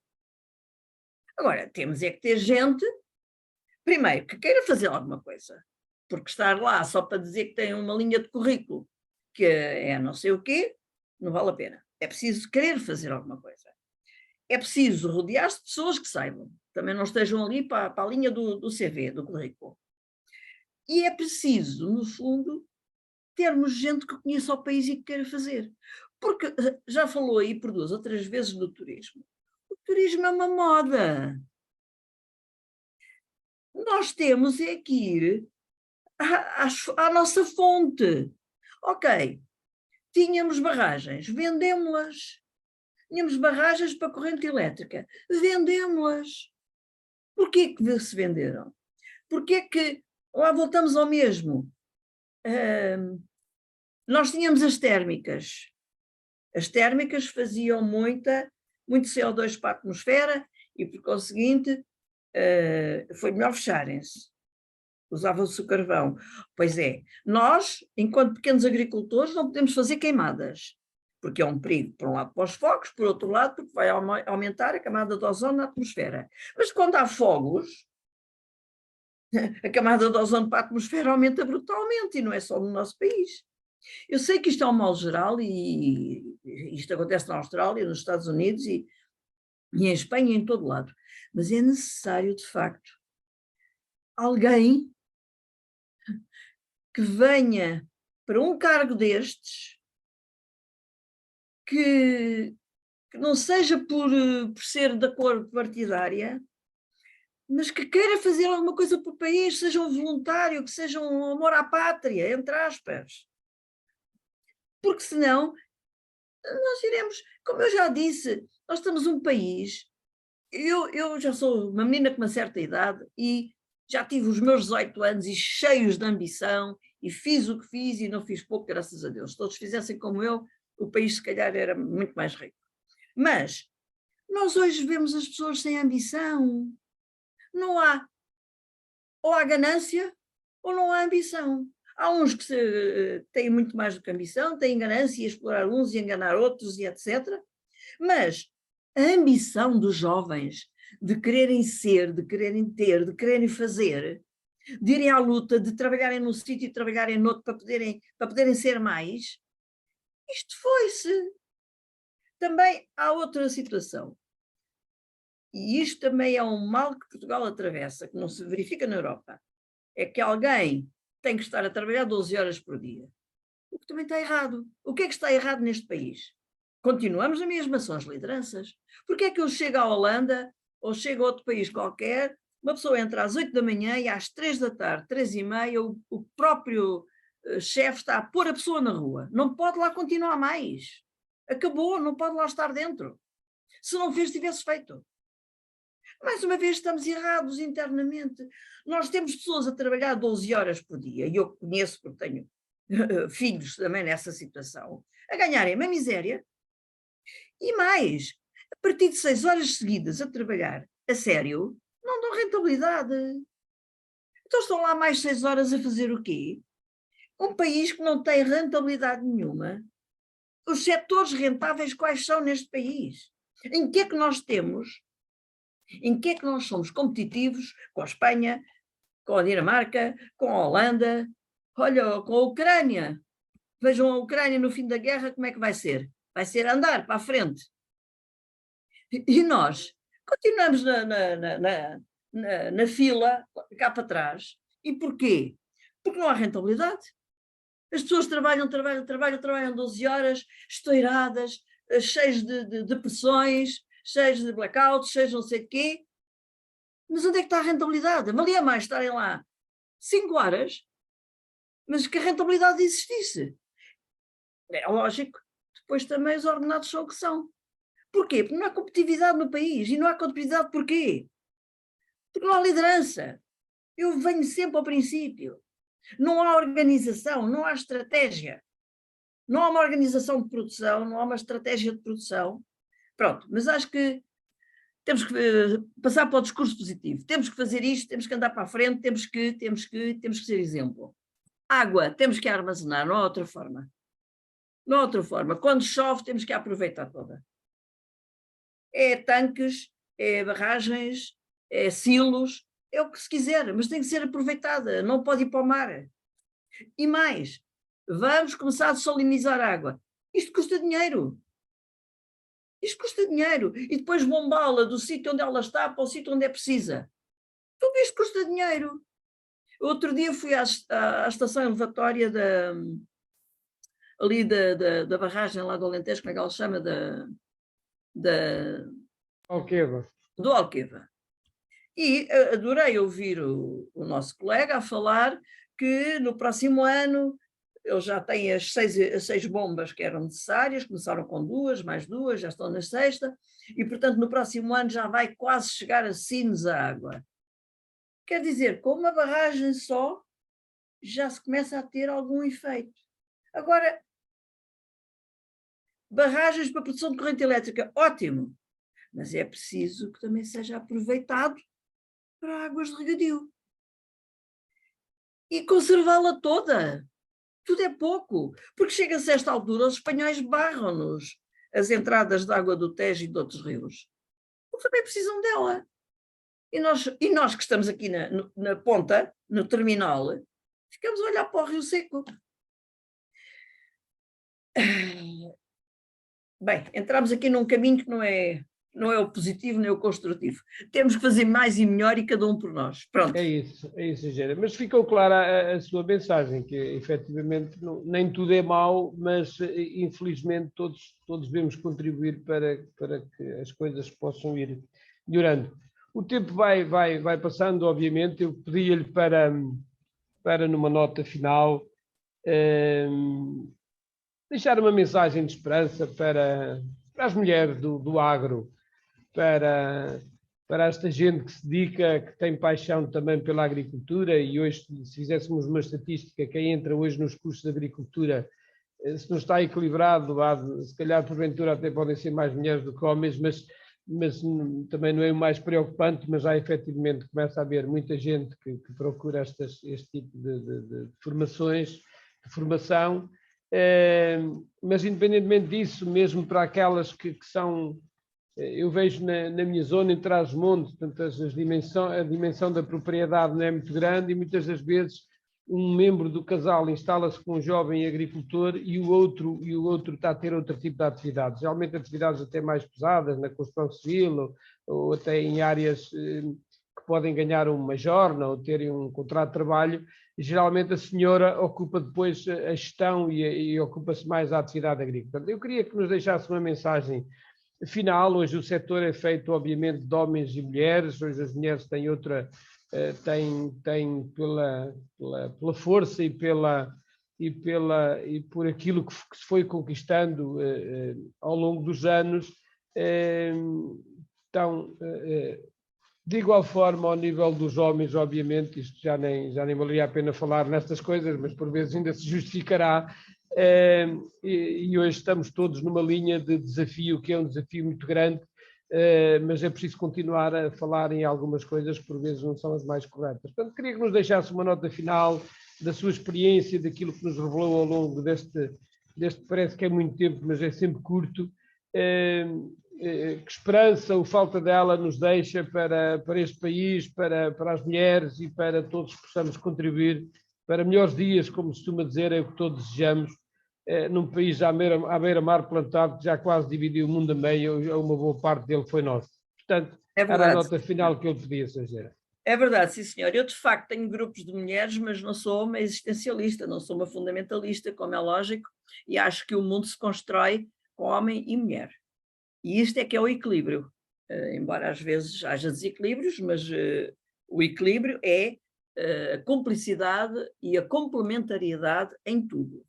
Agora, temos é que ter gente, primeiro, que queira fazer alguma coisa, porque estar lá só para dizer que tem uma linha de currículo que é não sei o quê, não vale a pena. É preciso querer fazer alguma coisa. É preciso rodear-se de pessoas que saibam, também não estejam ali para a linha do CV, do currículo. E é preciso, no fundo, termos gente que conheça o país e que queira fazer. Porque já falou aí por 2 ou 3 vezes do turismo. O turismo é uma moda. Nós temos é que ir à nossa fonte. Ok, tínhamos barragens, vendemos-las. Tínhamos barragens para corrente elétrica, vendemos-las. Porquê que se venderam? Porquê que, lá voltamos ao mesmo, nós tínhamos as térmicas. As térmicas faziam muito CO2 para a atmosfera e, por conseguinte, foi melhor fecharem-se. Usava-se o carvão. Pois é, nós, enquanto pequenos agricultores, não podemos fazer queimadas, porque é um perigo, por um lado, para os fogos, por outro lado, porque vai aumentar a camada de ozono na atmosfera. Mas quando há fogos, a camada de ozono para a atmosfera aumenta brutalmente, e não é só no nosso país. Eu sei que isto é um mal geral, e isto acontece na Austrália, nos Estados Unidos, e em Espanha, em todo lado, mas é necessário, de facto, alguém que venha para um cargo destes, que não seja por ser da cor partidária, mas que queira fazer alguma coisa para o país, seja um voluntário, que seja um amor à pátria, entre aspas. Porque senão nós iremos, como eu já disse, nós estamos um país, eu já sou uma menina com uma certa idade e já tive os meus 18 anos e cheios de ambição e fiz o que fiz e não fiz pouco, graças a Deus. Se todos fizessem como eu, o país se calhar era muito mais rico. Mas nós hoje vemos as pessoas sem ambição. Não há. Ou há ganância ou não há ambição. Há uns que têm muito mais do que ambição, têm ganância e explorar uns e enganar outros e etc. Mas a ambição dos jovens de quererem ser, de quererem ter, de quererem fazer, de irem à luta, de trabalharem num sítio e trabalharem noutro para poderem ser mais, isto foi-se. Também há outra situação. E isto também é um mal que Portugal atravessa, que não se verifica na Europa. É que alguém tem que estar a trabalhar 12 horas por dia. O que também está errado. O que é que está errado neste país? Continuamos a mesma, são as lideranças. Porque é que eu chego à Holanda ou chego a outro país qualquer, uma pessoa entra às 8 da manhã e às 3 da tarde, 3h30, o próprio chefe está a pôr a pessoa na rua. Não pode lá continuar mais. Acabou, não pode lá estar dentro. Se não fez, tivesse feito. Mais uma vez estamos errados internamente. Nós temos pessoas a trabalhar 12 horas por dia, e eu conheço porque tenho filhos também nessa situação, a ganharem uma miséria, e mais, a partir de 6 horas seguidas a trabalhar a sério, não dão rentabilidade. Então estão lá mais 6 horas a fazer o quê? Um país que não tem rentabilidade nenhuma. Os setores rentáveis quais são neste país? Em que é que nós temos? Em que é que nós somos competitivos com a Espanha, com a Dinamarca, com a Holanda, olha, com a Ucrânia? Vejam a Ucrânia no fim da guerra, como é que vai ser? Vai ser andar para a frente. E nós continuamos na fila, cá para trás. E porquê? Porque não há rentabilidade. As pessoas trabalham 12 horas, estouradas, cheias de pressões, cheias de blackouts, cheias de não sei de quê. Mas onde é que está a rentabilidade? Valia mais estarem lá 5 horas, mas que a rentabilidade existisse. É lógico, depois também os ordenados são o que são. Porquê? Porque não há competitividade no país. E não há competitividade porquê? Porque não há liderança. Eu venho sempre ao princípio. Não há organização, não há estratégia. Não há uma organização de produção, não há uma estratégia de produção. Pronto, mas acho que temos que passar para o discurso positivo. Temos que fazer isto, temos que andar para a frente, temos que ser exemplo. Água, temos que armazenar, não há outra forma. Não há outra forma. Quando chove, temos que aproveitar toda. É tanques, é barragens, é silos, é o que se quiser, mas tem que ser aproveitada, não pode ir para o mar. E mais, vamos começar a dessalinizar a água. Isto custa dinheiro. Isto custa dinheiro. E depois bombá-la do sítio onde ela está para o sítio onde é precisa. Tudo isto custa dinheiro. Outro dia fui à estação elevatória da barragem lá do Alentejo, como é que ela se chama? Alqueva. Do Alqueva. E adorei ouvir o nosso colega a falar que no próximo ano eles já têm as 6 bombas que eram necessárias, começaram com 2, mais 2, já estão na 6ª, e portanto no próximo ano já vai quase chegar a Sines a água. Quer dizer, com uma barragem só já se começa a ter algum efeito. Agora, barragens para produção de corrente elétrica, ótimo, mas é preciso que também seja aproveitado para águas de regadio. E conservá-la toda. Tudo é pouco, porque chega-se a esta altura, os espanhóis barram-nos as entradas de água do Tejo e de outros rios. Porque também precisam dela. E nós que estamos aqui na ponta, no terminal, ficamos a olhar para o Rio Seco. Bem, entramos aqui num caminho que não é o positivo nem o construtivo. Temos que fazer mais e melhor e cada um por nós. Pronto. É isso, Gera. Mas ficou clara a sua mensagem, que efetivamente nem tudo é mau, mas infelizmente todos devemos contribuir para que as coisas possam ir melhorando. O tempo vai passando, obviamente. Eu pedi-lhe para numa nota final, deixar uma mensagem de esperança para as mulheres do agro, para esta gente que se dedica, que tem paixão também pela agricultura. E hoje, se fizéssemos uma estatística, quem entra hoje nos cursos de agricultura, se não está equilibrado, se calhar porventura até podem ser mais mulheres do que homens, mas também não é o mais preocupante, mas já efetivamente começa a haver muita gente que procura este tipo de formações, de formação. Mas independentemente disso, mesmo para aquelas que são, eu vejo na minha zona em Trás-os-Montes, portanto, a dimensão da propriedade não é muito grande e muitas das vezes um membro do casal instala-se com um jovem agricultor e o outro está a ter outro tipo de atividades, geralmente atividades até mais pesadas, na construção civil ou até em áreas que podem ganhar uma jornada ou terem um contrato de trabalho. E geralmente a senhora ocupa depois a gestão e ocupa-se mais da atividade agrícola. Portanto, eu queria que nos deixasse uma mensagem final. Hoje o setor é feito, obviamente, de homens e mulheres. Hoje as mulheres têm outra, têm pela força e por aquilo que se foi conquistando ao longo dos anos. Então, de igual forma, ao nível dos homens, obviamente, isto já nem valeria a pena falar nestas coisas, mas por vezes ainda se justificará. E hoje estamos todos numa linha de desafio, que é um desafio muito grande, mas é preciso continuar a falar em algumas coisas que por vezes não são as mais corretas. Portanto, queria que nos deixasse uma nota final da sua experiência, daquilo que nos revelou ao longo deste parece que é muito tempo, mas é sempre curto. Que esperança ou falta dela nos deixa para este país, para as mulheres e para todos que possamos contribuir para melhores dias, como se costuma dizer, é o que todos desejamos. num país à beira-mar plantado, que já quase dividiu o mundo a meio, uma boa parte dele foi nosso. Portanto, era a nota final que eu podia fazer. É verdade, sim, senhor. Eu, de facto, tenho grupos de mulheres, mas não sou uma existencialista, não sou uma fundamentalista, como é lógico, e acho que o mundo se constrói com homem e mulher. E isto é que é o equilíbrio. Embora às vezes haja desequilíbrios, mas o equilíbrio é a cumplicidade e a complementariedade em tudo.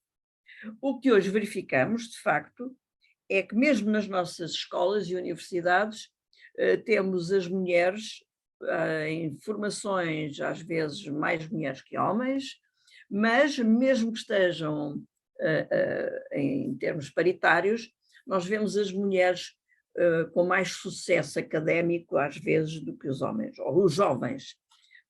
O que hoje verificamos, de facto, é que mesmo nas nossas escolas e universidades temos as mulheres em formações, às vezes mais mulheres que homens, mas mesmo que estejam em termos paritários, nós vemos as mulheres com mais sucesso académico, às vezes, do que os homens, ou os jovens,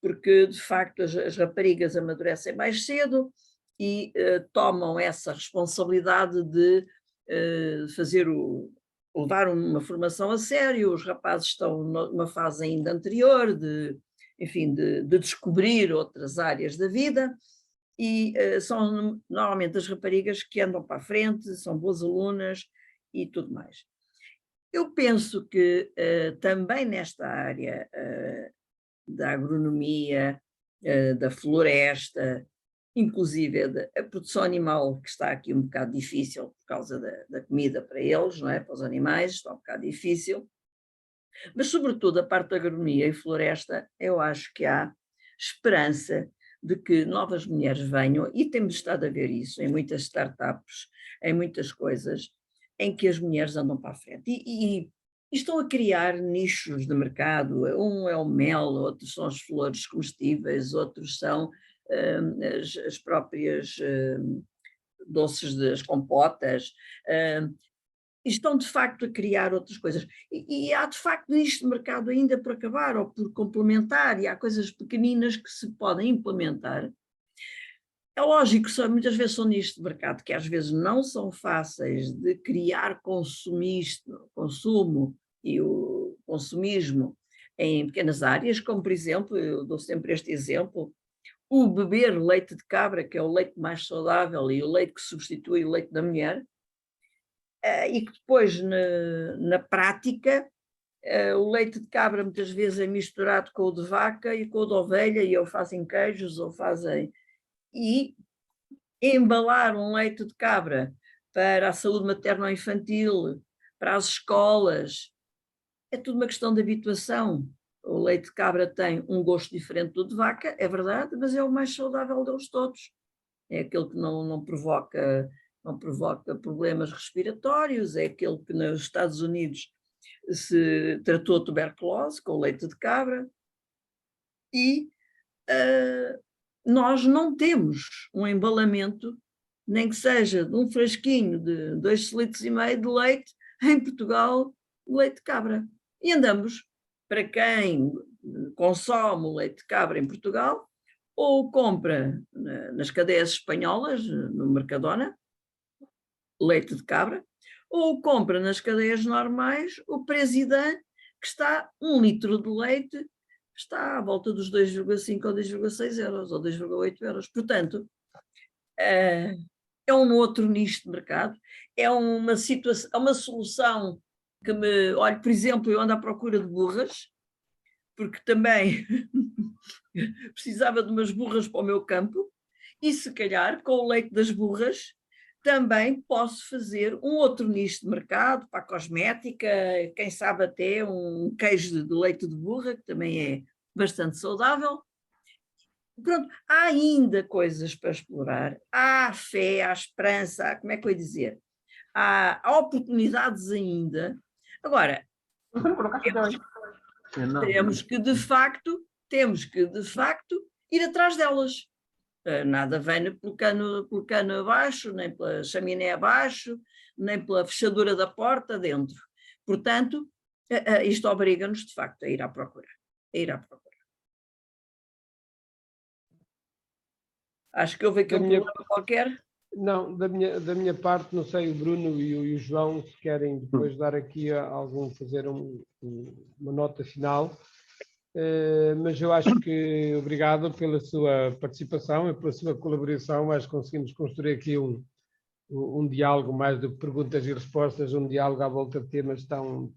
porque, de facto, as raparigas amadurecem mais cedo e tomam essa responsabilidade de levar uma formação a sério. Os rapazes estão numa fase ainda anterior enfim, de descobrir outras áreas da vida, e são normalmente as raparigas que andam para a frente, são boas alunas e tudo mais. Eu penso que também nesta área da agronomia, da floresta, inclusive a produção animal, que está aqui um bocado difícil por causa da comida para eles, não é? Para os animais, está um bocado difícil. Mas, sobretudo, a parte da agronomia e floresta, eu acho que há esperança de que novas mulheres venham, e temos estado a ver isso em muitas startups, em muitas coisas, em que as mulheres andam para a frente. E estão a criar nichos de mercado. Um é o mel, outros são as flores comestíveis, outros são as próprias doces das compotas. Estão de facto a criar outras coisas. E há de facto nicho de mercado ainda por acabar ou por complementar, e há coisas pequeninas que se podem implementar. É lógico que muitas vezes são nichos de mercado que às vezes não são fáceis de criar consumo e o consumismo em pequenas áreas, como por exemplo, eu dou sempre este exemplo, o beber leite de cabra, que é o leite mais saudável e o leite que substitui o leite da mulher, e que depois na prática o leite de cabra muitas vezes é misturado com o de vaca e com o de ovelha, e ou fazem queijos ou fazem... E embalar um leite de cabra para a saúde materno-infantil, para as escolas, é tudo uma questão de habituação. O leite de cabra tem um gosto diferente do de vaca, é verdade, mas é o mais saudável deles todos. É aquele que não provoca problemas respiratórios, é aquele que nos Estados Unidos se tratou tuberculose com o leite de cabra. E nós não temos um embalamento, nem que seja de um frasquinho de 2,5 litros de leite, em Portugal, leite de cabra. E andamos, para quem consome o leite de cabra em Portugal, ou compra nas cadeias espanholas, no Mercadona, leite de cabra, ou compra nas cadeias normais o Presidente, que está 1 litro de leite, está à volta dos 2,5 ou 2,6 euros, ou 2,8 euros. Portanto, é um outro nicho de mercado, é uma situação, é uma solução que olha, por exemplo, eu ando à procura de burras, porque também precisava de umas burras para o meu campo, e se calhar com o leite das burras também posso fazer um outro nicho de mercado para a cosmética, quem sabe até um queijo de leite de burra, que também é bastante saudável. Pronto, há ainda coisas para explorar, há fé, há esperança, como é que eu ia dizer? Há oportunidades ainda. Agora, temos que de facto ir atrás delas. Nada vem pelo cano abaixo, nem pela chaminé abaixo, nem pela fechadura da porta dentro. Portanto, isto obriga-nos, de facto, a ir à procura. Acho que houve aqui um problema qualquer. Não, da minha parte, não sei, o Bruno e o João, se querem depois dar aqui fazer uma nota final. Mas eu acho que obrigado pela sua participação e pela sua colaboração. Acho que conseguimos construir aqui um diálogo mais do que perguntas e respostas, um diálogo à volta de temas tão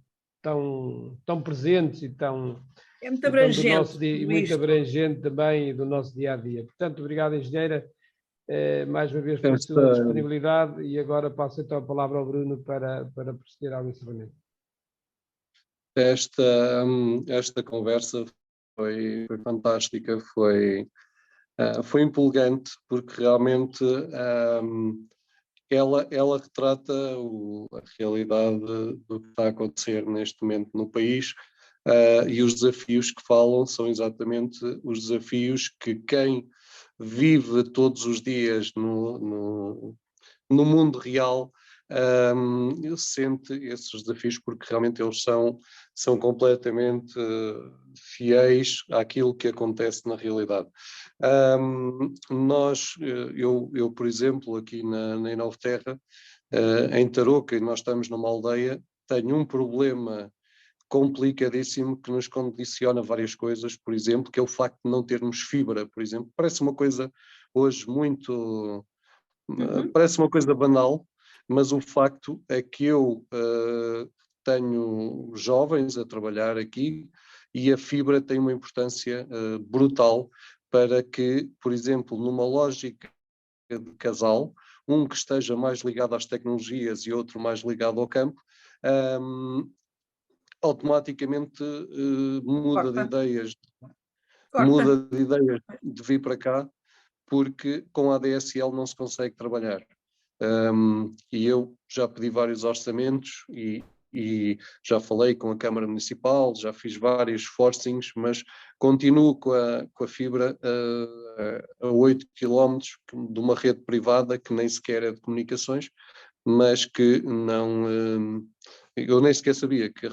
presentes e tão É muito do abrangente, nosso dia, e tudo muito isto. abrangente também do nosso dia a dia. Portanto, obrigado, engenheira, mais uma vez pela sua Esta, disponibilidade, e agora passo então a palavra ao Bruno para proceder ao encerramento. esta conversa foi fantástica, foi empolgante, porque realmente ela retrata a realidade do que está a acontecer neste momento no país, e os desafios que falam são exatamente os desafios que quem vive todos os dias no mundo real sente esses desafios, porque realmente eles são completamente fiéis àquilo que acontece na realidade. Eu, por exemplo, aqui na Inovaterra, em Tarouca, e nós estamos numa aldeia, tenho um problema complicadíssimo que nos condiciona várias coisas, por exemplo, que é o facto de não termos fibra, por exemplo. Parece uma coisa hoje muito... Parece uma coisa banal, mas o facto é que eu tenho jovens a trabalhar aqui e a fibra tem uma importância brutal para que, por exemplo, numa lógica de casal, um que esteja mais ligado às tecnologias e outro mais ligado ao campo, automaticamente muda de ideias, muda de ideias de vir para cá, porque com a ADSL não se consegue trabalhar. E eu já pedi vários orçamentos e já falei com a Câmara Municipal, já fiz vários forcings, mas continuo com a fibra a 8 km de uma rede privada que nem sequer é de comunicações, mas que não... eu nem sequer sabia que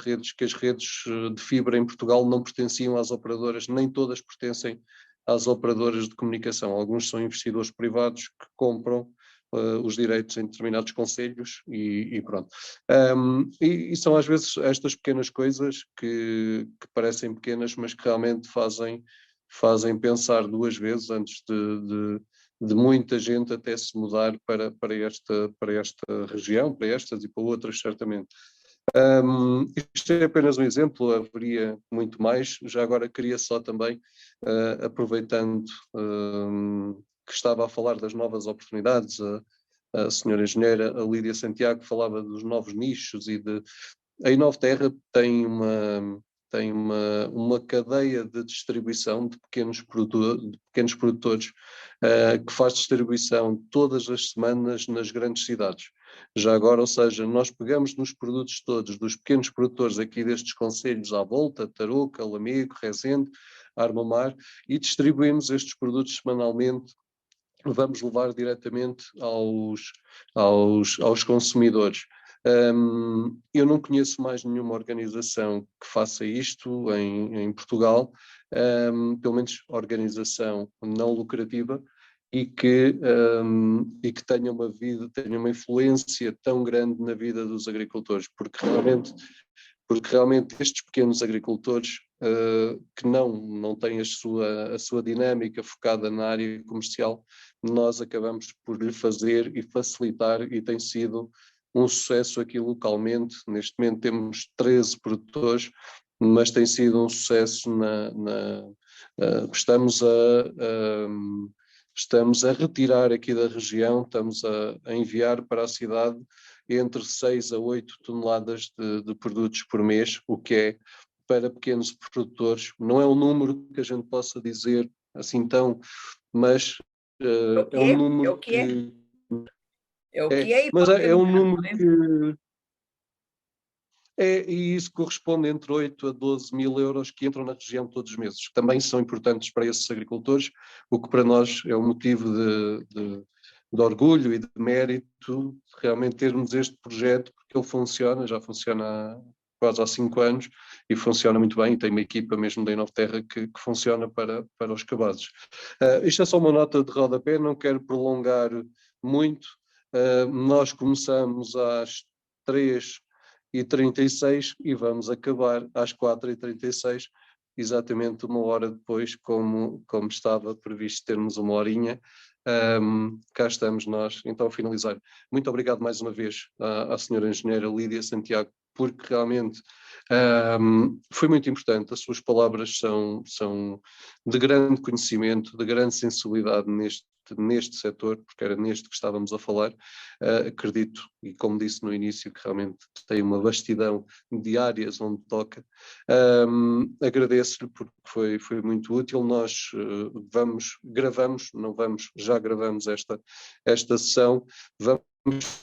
as redes de fibra em Portugal não pertenciam às operadoras, nem todas pertencem às operadoras de comunicação. Alguns são investidores privados que compram os direitos em determinados concelhos e pronto. E são às vezes estas pequenas coisas que parecem pequenas, mas que realmente fazem pensar duas vezes antes de muita gente até se mudar para esta região, para estas e para outras, certamente. Isto é apenas um exemplo, haveria muito mais. Já agora queria só também, aproveitando que estava a falar das novas oportunidades, a senhora engenheira, a Lídia Santiago, falava dos novos nichos a Inovaterra tem uma cadeia de distribuição de pequenos produtores que faz distribuição todas as semanas nas grandes cidades. Já agora, ou seja, nós pegamos nos produtos todos dos pequenos produtores aqui destes concelhos à volta, Tarouca, Lamego, Rezende, Armamar, e distribuímos estes produtos semanalmente, vamos levar diretamente aos consumidores. Eu não conheço mais nenhuma organização que faça isto em Portugal, pelo menos organização não lucrativa, e que tenha uma influência tão grande na vida dos agricultores, porque realmente estes pequenos agricultores que não têm a sua dinâmica focada na área comercial, nós acabamos por lhe fazer e facilitar, e tem sido um sucesso aqui localmente. Neste momento temos 13 produtores, mas tem sido um sucesso estamos a retirar aqui da região, estamos a enviar para a cidade entre 6 a 8 toneladas de produtos por mês, o que é, para pequenos produtores, não é um número que a gente possa dizer assim tão, mas é um número que... Mas é um número que... e isso corresponde entre 8 a 12 mil euros que entram na região todos os meses. Também são importantes para esses agricultores, o que para nós é um motivo de orgulho e de mérito, realmente termos este projeto, porque ele funciona, já funciona quase há 5 anos e funciona muito bem, e tem uma equipa mesmo da Inovaterra que funciona para os cabazes. Isto é só uma nota de rodapé, não quero prolongar muito. Nós começamos às 3h36 e vamos acabar às 4h36, exatamente uma hora depois, como estava previsto termos uma horinha. cá estamos nós, então, a finalizar. Muito obrigado mais uma vez à senhora engenheira Lídia Santiago, porque realmente foi muito importante. As suas palavras são de grande conhecimento, de grande sensibilidade neste setor, porque era neste que estávamos a falar. Acredito, e como disse no início, que realmente tem uma vastidão de áreas onde toca. Agradeço-lhe porque foi muito útil. Nós já gravamos esta sessão, vamos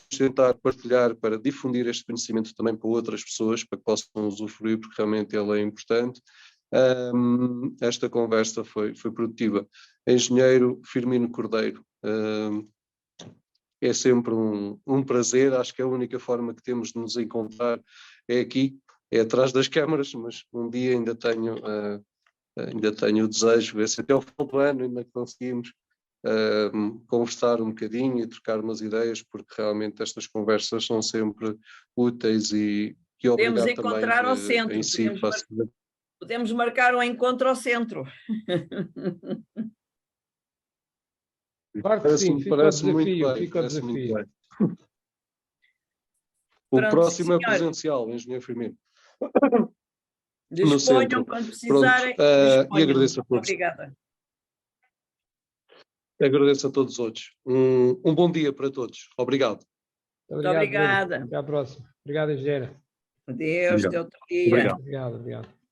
tentar partilhar para difundir este conhecimento também para outras pessoas, para que possam usufruir, porque realmente ele é importante. Esta conversa foi produtiva. Engenheiro Firmino Cordeiro, é sempre um prazer. Acho que a única forma que temos de nos encontrar é aqui, é atrás das câmaras, mas um dia ainda tenho o desejo, ver se até ao final do ano ainda conseguimos conversar um bocadinho e trocar umas ideias, porque realmente estas conversas são sempre úteis e Podemos obrigado também encontrar ao centro, em si. podemos marcar um encontro ao centro. Claro que sim, fica o desafio, fica o desafio. O próximo é presencial, engenheiro Firmino. Disponham quando precisarem. E agradeço a todos. Obrigada. Agradeço a todos os outros. Um bom dia para todos. Obrigado. Muito obrigada. Até à próxima. Obrigado, engenheira. Adeus, até outro dia. Obrigado.